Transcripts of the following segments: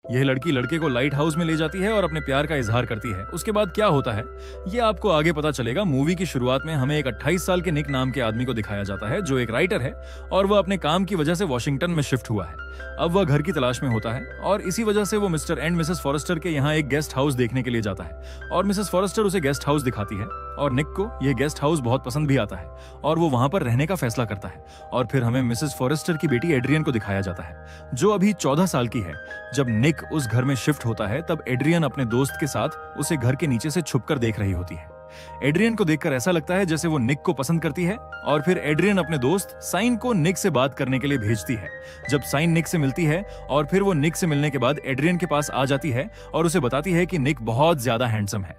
यह लड़की लड़के को लाइट हाउस में ले जाती है और अपने प्यार का इजहार करती है। उसके बाद क्या होता है ये आपको आगे पता चलेगा। मूवी की शुरुआत में हमें एक 28 साल के निक नाम के आदमी को दिखाया जाता है जो एक राइटर है और वह अपने काम की वजह से वॉशिंगटन में शिफ्ट हुआ है। अब वह घर की तलाश में होता है और इसी वजह से वो मिस्टर एंड मिसेस फॉरेस्टर के यहाँ एक गेस्ट हाउस देखने के लिए जाता है और मिसेस फॉरेस्टर उसे गेस्ट हाउस दिखाती है और निक को यह गेस्ट हाउस बहुत पसंद भी आता है और वो वहां पर रहने का फैसला करता है। और फिर हमें मिसेस फॉरेस्टर की बेटी एड्रियन को दिखाया जाता है जो अभी 14 साल की है। जब निक उस घर में शिफ्ट होता है तब एड्रियन अपने दोस्त के साथ उसे घर के नीचे से छुपकर देख रही होती है। एड्रियन को देखकर ऐसा लगता है जैसे वो निक को पसंद करती है और फिर एड्रियन अपने दोस्त साइन को निक से बात करने के लिए भेजती है। जब साइन निक से मिलती है और फिर वो निक से मिलने के बाद एड्रियन के पास आ जाती है और उसे बताती है कि निक बहुत ज्यादा हैंडसम है।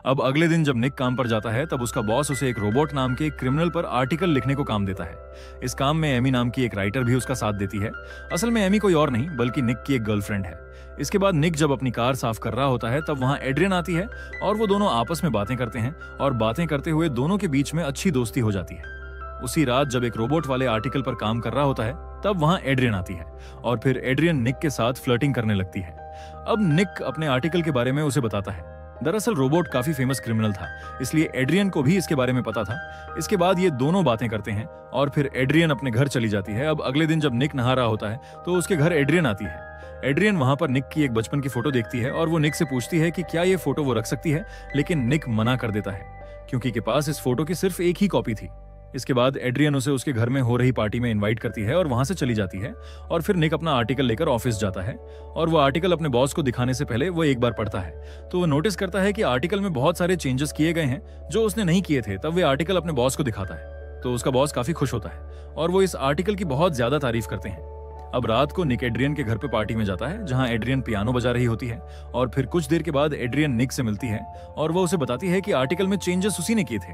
अब अगले दिन जब निक काम पर जाता है तब उसका बॉस उसे एक रोबोट नाम के क्रिमिनल पर आर्टिकल लिखने को काम देता है। इस काम में एमी नाम की एक राइटर भी उसका साथ देती है। असल में एमी कोई और नहीं बल्कि निक की एक गर्लफ्रेंड है। इसके बाद निक जब अपनी कार साफ कर रहा होता है तब वहां एड्रियन आती है और वो दोनों आपस में बातें करते हैं और बातें करते हुए दोनों के बीच में अच्छी दोस्ती हो जाती है। उसी रात जब एक रोबोट वाले आर्टिकल पर काम कर रहा होता है तब वहां एड्रियन आती है और फिर एड्रियन निक के साथ फ्लर्टिंग करने लगती है। अब निक अपने आर्टिकल के बारे में उसे बताता है। दरअसल रोबोट काफी फेमस क्रिमिनल था इसलिए एड्रियन को भी इसके बारे में पता था। इसके बाद ये दोनों बातें करते हैं और फिर एड्रियन अपने घर चली जाती है। अब अगले दिन जब निक नहा रहा होता है तो उसके घर एड्रियन आती है। एड्रियन वहां पर निक की एक बचपन की फोटो देखती है और वो निक से पूछती है कि क्या ये फोटो वो रख सकती है, लेकिन निक मना कर देता है क्योंकि के पास इस फोटो की सिर्फ एक ही कॉपी थी। इसके बाद एड्रियन उसे उसके घर में हो रही पार्टी में इनवाइट करती है और वहां से चली जाती है और फिर निक अपना आर्टिकल लेकर ऑफिस जाता है और वो आर्टिकल अपने बॉस को दिखाने से पहले वो एक बार पढ़ता है तो वो नोटिस करता है कि आर्टिकल में बहुत सारे चेंजेस किए गए हैं जो उसने नहीं किए थे। तब वे आर्टिकल अपने बॉस को दिखाता है तो उसका बॉस काफी खुश होता है और वो इस आर्टिकल की बहुत ज्यादा तारीफ करते हैं। अब रात को निक एड्रियन के घर पे पार्टी में जाता है जहां एड्रियन पियानो बजा रही होती है और फिर कुछ देर के बाद एड्रियन निक से मिलती है और वो उसे बताती है कि आर्टिकल में चेंजेस उसी ने किए थे।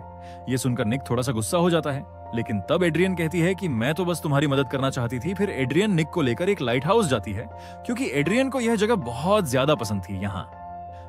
ये सुनकर निक थोड़ा सा गुस्सा हो जाता है लेकिन तब एड्रियन कहती है कि मैं तो बस तुम्हारी मदद करना चाहती थी। फिर एड्रियन निक को लेकर एक लाइट हाउस जाती है क्योंकि एड्रियन को यह जगह बहुत ज्यादा पसंद थी। यहाँ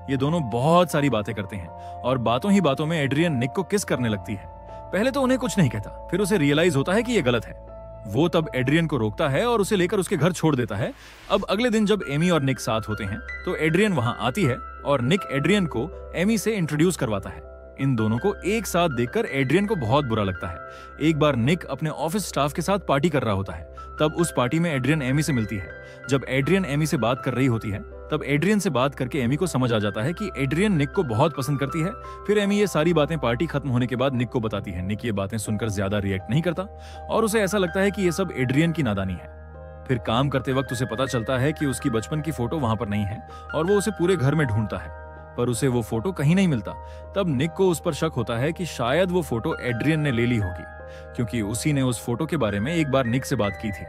ये दोनों बहुत सारी बातें करते हैं और बातों ही बातों में एड्रियन निक को किस करने लगती है। पहले तो उन्हें कुछ नहीं कहता, फिर उसे रियलाइज होता है कि यह गलत है। वो तब एड्रियन को रोकता है और उसे लेकर उसके घर छोड़ देता है। अब अगले दिन जब एमी और निक साथ होते हैं तो एड्रियन वहां आती है और निक एड्रियन को एमी से इंट्रोड्यूस करवाता है। इन दोनों को एक साथ देखकर एड्रियन को बहुत बुरा लगता है। एक बार निक अपने ऑफिस स्टाफ के साथ पार्टी कर रहा होता है तब उस पार्टी में एड्रियन एमी से मिलती है। जब एड्रियन एमी से बात कर रही होती है तब एड्रियन से बात करके एमी को समझ आ जाता है कि एड्रियन निक को बहुत पसंद करती है। फिर एमी ये सारी बातें पार्टी खत्म होने के बाद निक को बताती है। निक ये बातें सुनकर ज्यादा रिएक्ट नहीं करता और उसे ऐसा लगता है कि ये सब एड्रियन की नादानी है। फिर काम करते वक्त उसे पता चलता है कि उसकी बचपन की फोटो वहां पर नहीं है और वो उसे पूरे घर में ढूंढता है पर उसे वो फोटो कहीं नहीं मिलता। तब निक को उस पर शक होता है कि शायद वो फोटो एड्रियन ने ले ली होगी क्योंकि उसी ने उस फोटो के बारे में एक बार निक से बात की थी।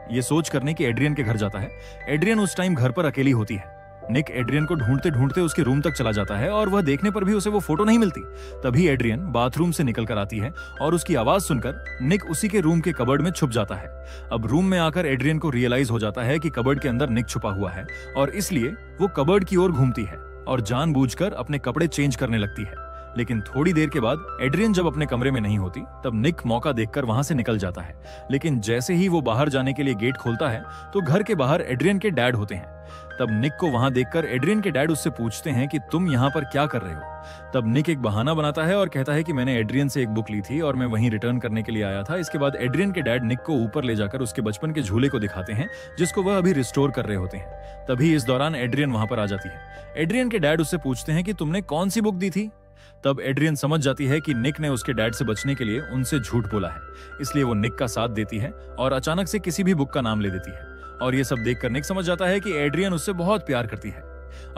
ये सोच करने की एड्रियन के घर जाता है। एड्रियन उस टाइम घर पर अकेली होती है। निक एड्रियन को ढूंढते ढूंढते उसके रूम तक चला जाता है और वह देखने पर भी उसे वो फोटो नहीं मिलती। तभी एड्रियन बाथरूम से निकल कर आती है और उसकी आवाज सुनकर निक उसी के रूम के कबर्ड में छुप जाता है। अब रूम में आकर एड्रियन को रियलाइज हो जाता है कि कबर्ड के अंदर निक छुपा हुआ है और इसलिए वो कबर्ड की ओर घूमती है और जानबूझकर अपने कपड़े चेंज करने लगती है। लेकिन थोड़ी देर के बाद एड्रियन जब अपने कमरे में नहीं होती तब निक मौका देखकर वहां से निकल जाता है। लेकिन जैसे ही वो बाहर जाने के लिए गेट खोलता है तो घर के बाहर एड्रियन के डैड होते हैं। तब निक को वहां देखकर एड्रियन के डैड उससे पूछते हैं कि तुम यहाँ पर क्या कर रहे हो। तब निक एक बहाना बनाता है और कहता है कि मैंने एड्रियन से एक बुक ली थी और मैं वहीं रिटर्न करने के लिए आया था। इसके बाद एड्रियन के डैड निक को ऊपर ले जाकर उसके बचपन के झूले को दिखाते हैं जिसको वह अभी रिस्टोर कर रहे होते हैं। तभी इस दौरान एड्रियन वहां पर आ जाती है। एड्रियन के डैड उससे पूछते हैं कि तुमने कौन सी बुक दी थी। तब एड्रियन समझ जाती है कि निक ने उसके डैड से बचने के लिए उनसे झूठ बोला है, इसलिए वो निक का साथ देती है और अचानक से किसी भी बुक का नाम ले देती है। और ये सब देखकर निक समझ जाता है कि एड्रियन उससे बहुत प्यार करती है।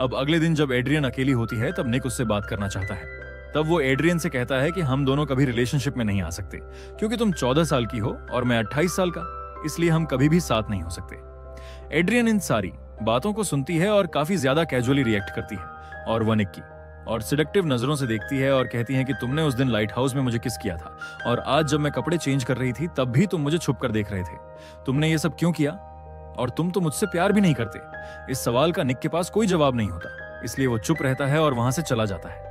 अब अगले दिन जब एड्रियन अकेली होती है तब निक उससे बात करना चाहता है। तब वो एड्रियन से कहता है कि हम दोनों कभी रिलेशनशिप में नहीं आ सकते क्योंकि तुम 14 साल की हो और मैं 28 साल का, इसलिए हम कभी भी साथ नहीं हो सकते। एड्रियन इन सारी बातों को सुनती है और काफी ज्यादा कैजुअली रिएक्ट करती है और वह निक की और सिडक्टिव नजरों से देखती है और कहती है कि तुमने उस दिन लाइट हाउस में मुझे किस किया था और आज जब मैं कपड़े चेंज कर रही थी तब भी तुम मुझे छुप कर देख रहे थे। तुमने ये सब क्यों किया और तुम तो मुझसे प्यार भी नहीं करते। इस सवाल का निक के पास कोई जवाब नहीं होता, इसलिए वो चुप रहता है और वहां से चला जाता है।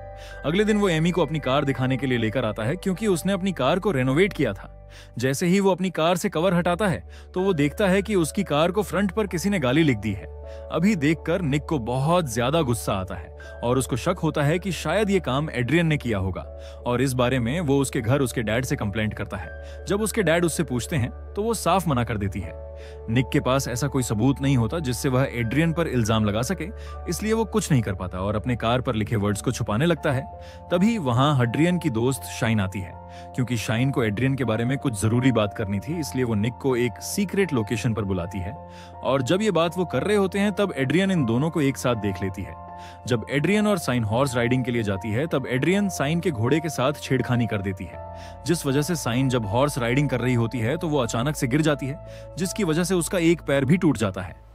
अगले दिन वो एमी को अपनी कार दिखाने के लिए लेकर आता है क्योंकि उसने अपनी कार को रेनोवेट किया था। जैसे ही वो अपनी कार से कवर हटाता है तो वो देखता है कि उसकी कार को फ्रंट पर किसी ने गाली लिख दी है। अभी देखकर निक को बहुत ज्यादा गुस्सा आता है और उसको शक होता है कि शायद ये काम एड्रियन ने किया होगा, और इस बारे में वो उसके घर उसके डैड से कंप्लेंट करता है। जब उसके डैड उससे पूछते हैं तो वो साफ मना कर देती है। निक के पास ऐसा कोई सबूत नहीं होता जिससे वह एड्रियन पर इल्जाम लगा सके, इसलिए वो कुछ नहीं कर पाता और अपने कार पर लिखे वर्ड्स को छुपाने लगता है। तभी वहां एड्रियन की दोस्त शाइन आती है। क्योंकि शाइन को एड्रियन के बारे में कुछ जरूरी बात करनी थी, इसलिए वो निक को एक सीक्रेट लोकेशन पर बुलाती है। और जब ये बात वो कर रहे होते हैं तब एड्रियन इन दोनों को एक साथ देख लेती है। जब एड्रियन और साइन हॉर्स राइडिंग के लिए जाती है तब एड्रियन साइन के घोड़े के साथ छेड़खानी कर देती है, जिस वजह से साइन जब हॉर्स राइडिंग कर रही होती है तो वो अचानक से गिर जाती है, जिसकी वजह से उसका एक पैर भी टूट जाता है।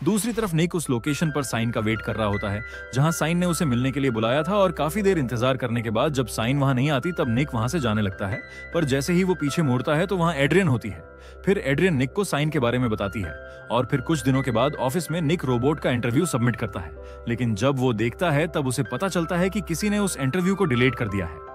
दूसरी तरफ निक उस लोकेशन पर साइन का वेट कर रहा होता है जहां साइन ने उसे मिलने के लिए बुलाया था, और काफी देर इंतजार करने के बाद जब साइन वहां नहीं आती तब निक वहां से जाने लगता है। पर जैसे ही वो पीछे मुड़ता है तो वहां एड्रियन होती है। फिर एड्रियन निक को साइन के बारे में बताती है और फिर कुछ दिनों के बाद ऑफिस में निक रोबोट का इंटरव्यू सबमिट करता है, लेकिन जब वो देखता है तब उसे पता चलता है कि किसी ने उस इंटरव्यू को डिलीट कर दिया है।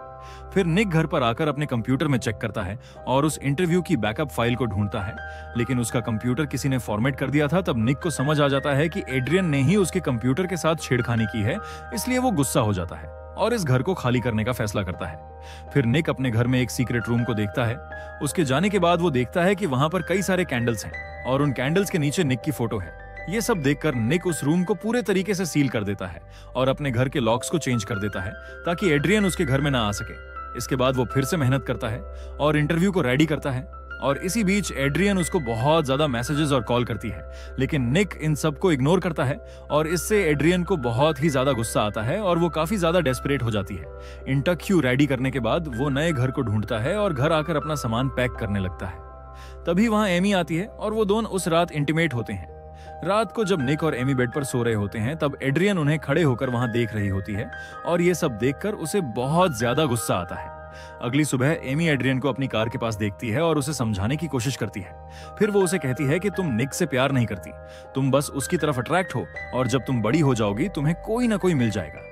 फिर निक घर पर आकर अपने कंप्यूटर में चेक करता है और उस इंटरव्यू की बैकअप फाइल को ढूंढता है, लेकिन उसका कंप्यूटर किसी ने फॉर्मेट कर दिया था। तब निक को समझ आ जाता है कि एड्रियन ने ही उसके कंप्यूटर के साथ छेड़खानी की है, इसलिए वो गुस्सा हो जाता है और इस घर को खाली करने का फैसला करता है। फिर निक अपने घर में एक सीक्रेट रूम को देखता है। उसके जाने के बाद वो देखता है कि वहां पर कई सारे कैंडल्स हैं और उन कैंडल्स के नीचे निक की फोटो है। ये सब देखकर निक उस रूम को पूरे तरीके से सील कर देता है और अपने घर के लॉक्स को चेंज कर देता है ताकि एड्रियन उसके घर में ना आ सके। इसके बाद वो फिर से मेहनत करता है और इंटरव्यू को रेडी करता है, और इसी बीच एड्रियन उसको बहुत ज्यादा मैसेजेस और कॉल करती है, लेकिन निक इन सब को इग्नोर करता है और इससे एड्रियन को बहुत ही ज्यादा गुस्सा आता है और वो काफी ज्यादा डेस्परेट हो जाती है। इंटरव्यू रेडी करने के बाद वो नए घर को ढूंढता है और घर आकर अपना सामान पैक करने लगता है। तभी वहां एमी आती है और वो दोनों उस रात इंटीमेट होते हैं। रात को जब निक और एमी बेड पर सो रहे होते हैं तब एड्रियन उन्हें खड़े होकर वहां देख रही होती है और ये सब देखकर उसे बहुत ज्यादा गुस्सा आता है। अगली सुबह एमी एड्रियन को अपनी कार के पास देखती है और उसे समझाने की कोशिश करती है। फिर वो उसे कहती है कि तुम निक से प्यार नहीं करती, तुम बस उसकी तरफ अट्रैक्ट हो और जब तुम बड़ी हो जाओगी तुम्हें कोई ना कोई मिल जाएगा।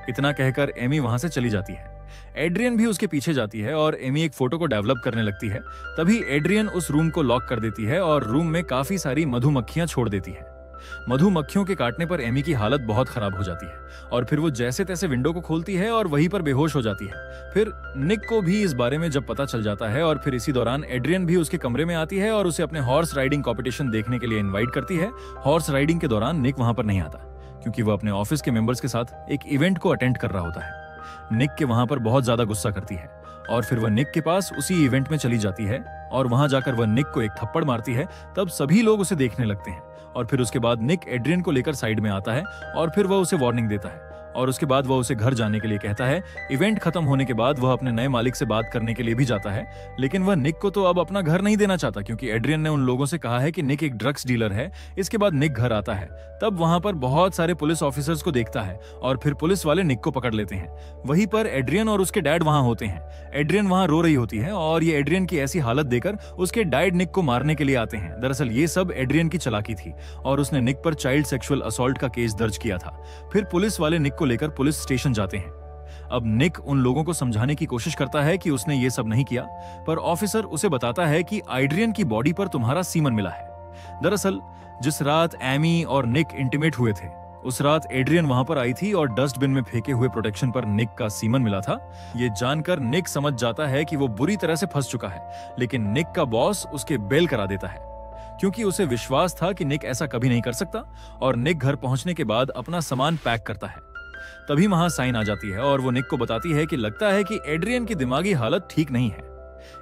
इतना कहकर एमी वहां से चली जाती है। एड्रियन भी उसके पीछे जाती है और एमी एक फोटो को डेवलप करने लगती है। तभी एड्रियन उस रूम को लॉक कर देती है और रूम में काफी सारी मधुमक्खियां छोड़ देती है। मधुमक्खियों के काटने पर एमी की हालत बहुत खराब हो जाती है और फिर वो जैसे तैसे विंडो को खोलती है और वहीं पर बेहोश हो जाती है। फिर निक को भी इस बारे में जब पता चल जाता है और फिर इसी दौरान एड्रियन भी उसके कमरे में आती है और उसे अपने हॉर्स राइडिंग कॉम्पिटिशन देखने के लिए इन्वाइट करती है। हॉर्स राइडिंग के दौरान निक वहां पर नहीं आता क्योंकि वो अपने ऑफिस के मेंबर्स के साथ एक इवेंट को अटेंड कर रहा होता है। निक के वहां पर बहुत ज्यादा गुस्सा करती है और फिर वह निक के पास उसी इवेंट में चली जाती है और वहां जाकर वह निक को एक थप्पड़ मारती है। तब सभी लोग उसे देखने लगते हैं और फिर उसके बाद निक एड्रियन को लेकर साइड में आता है और फिर वह उसे वार्निंग देता है और उसके बाद वह उसे घर जाने के लिए कहता है। इवेंट खत्म होने के बाद वह अपने नए मालिक से बात करने के लिए भी जाता है, लेकिन वह निक को तो अब अपना घर नहीं देना चाहता क्योंकि एड्रियन ने उन लोगों से कहा है कि निक एक ड्रग्स डीलर है। इसके बाद निक घर आता है, तब वहां पर बहुत सारे पुलिस ऑफिसर्स को देखता है और फिर पुलिस वाले निक को पकड़ लेते हैं। वहीं पर एड्रियन और उसके डैड वहां होते हैं। एड्रियन वहां रो रही होती है और ये एड्रियन की ऐसी हालत देखकर उसके डैड निक को मारने के लिए आते हैं। दरअसल ये सब एड्रियन की चालाकी थी और उसने निक पर चाइल्ड सेक्सुअल असॉल्ट का केस दर्ज किया था। फिर पुलिस वाले निक को लेकर पुलिस स्टेशन जाते हैं। अब निक उन लोगों को समझाने की कोशिश करता है कि उसने ये सब नहीं किया, पर ऑफिसर उसे बताता है कि एड्रियन की बॉडी पर तुम्हारा सीमन मिला है। दरअसल जिस रात एमी और निक इंटीमेट हुए थे उस रात एड्रियन वहां पर आई थी और डस्टबिन में फेंके हुए प्रोटेक्शन पर निक का सीमन मिला था। ये जानकर निक समझ जाता है कि वो बुरी तरह से फंस चुका है, लेकिन निक का बॉस उसके बेल करा देता है क्योंकि उसे विश्वास था कि निक ऐसा कभी नहीं कर सकता। और निक घर पहुंचने के बाद अपना सामान पैक करता है। तभी वहां साइन आ जाती है और वो निक को बताती है कि लगता है कि एड्रियन की दिमागी हालत ठीक नहीं है।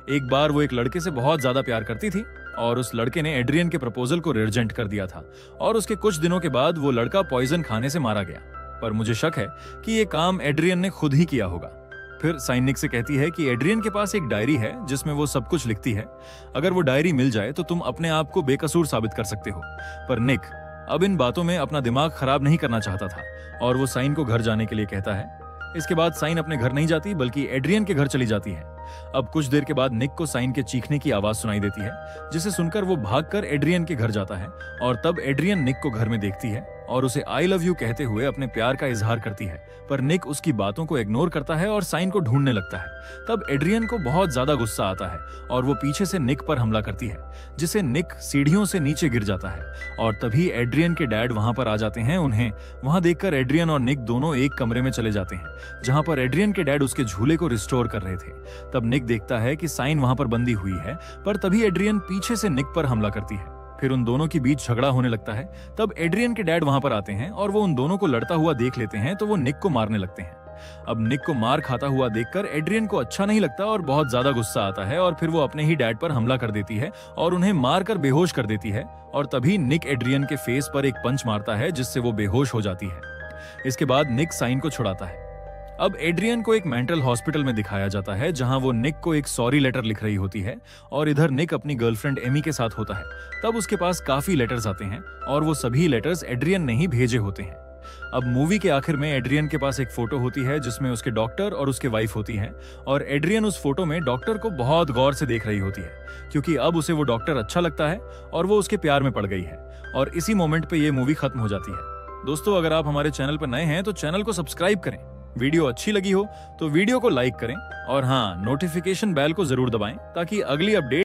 एक बार वो एक लड़के से बहुत ज्यादा प्यार करती थी और उस लड़के ने एड्रियन के प्रपोजल को रिजेक्ट कर दिया था और उसके कुछ दिनों के बाद वो लड़का पॉइजन खाने से मारा गया। पर मुझे शक है कि ये काम एड्रियन ने खुद ही किया होगा। फिर साइन निक से कहती है कि एड्रियन के पास एक डायरी है जिसमें वो सब कुछ लिखती है। अगर वो डायरी मिल जाए तो तुम अपने आप को बेकसूर साबित कर सकते हो। पर निक अब इन बातों में अपना दिमाग खराब नहीं करना चाहता था और वो साइन को घर जाने के लिए कहता है। इसके बाद साइन अपने घर नहीं जाती बल्कि एड्रियन के घर चली जाती है। अब कुछ देर के बाद निक को साइन के चीखने की आवाज सुनाई देती है, जिसे सुनकर वो भागकर एड्रियन के घर जाता है और तब एड्रियन निक को घर में देखती है और उसे आई लव यू कहते हुए अपने प्यार का इजहार करती है, पर निक उसकी बातों को इग्नोर करता है और साइन को ढूंढने लगता है। तब एड्रियन को बहुत ज्यादा गुस्सा आता है और वो पीछे से निक पर हमला करती है, जिसे निक सीढ़ियों से नीचे गिर जाता है। और तभी एड्रियन के डैड वहां पर आ जाते हैं। उन्हें वहां देखकर एड्रियन और निक दोनों एक कमरे में चले जाते हैं, जहां पर एड्रियन के डैड उसके झूले को रिस्टोर कर रहे थे। तब निक देखता है कि साइन वहां पर बंदी हुई है, पर तभी एड्रियन पीछे से निक पर हमला करती है। फिर उन दोनों के बीच झगड़ा होने लगता है। तब एड्रियन के डैड वहां पर आते हैं और वो उन दोनों को लड़ता हुआ देख लेते हैं, तो वो निक को मारने लगते हैं। अब निक को मार खाता हुआ देखकर एड्रियन को अच्छा नहीं लगता और बहुत ज्यादा गुस्सा आता है, और फिर वो अपने ही डैड पर हमला कर देती है और उन्हें मारकर बेहोश कर देती है। और तभी निक एड्रियन के फेस पर एक पंच मारता है, जिससे वो बेहोश हो जाती है। इसके बाद निक साइन को छुड़ाता है। अब एड्रियन को एक मेंटल हॉस्पिटल में दिखाया जाता है, जहां वो निक को एक सॉरी लेटर लिख रही होती है, और इधर निक अपनी गर्लफ्रेंड एमी के साथ होता है। तब उसके पास काफी लेटर्स आते हैं और वो सभी लेटर्स एड्रियन ने ही भेजे होते हैं। अब मूवी के आखिर में एड्रियन के पास एक फोटो होती है, जिसमें उसके डॉक्टर और उसके वाइफ होती हैं, और एड्रियन उस फोटो में डॉक्टर को बहुत गौर से देख रही होती है, क्योंकि अब उसे वो डॉक्टर अच्छा लगता है और वो उसके प्यार में पड़ गई है। और इसी मोमेंट पे ये मूवी खत्म हो जाती है। दोस्तों, अगर आप हमारे चैनल पर नए हैं तो चैनल को सब्सक्राइब करें, वीडियो अच्छी लगी हो तो वीडियो को लाइक करें, और हाँ, नोटिफिकेशन बेल को जरूर दबाएं ताकि अगली अपडेट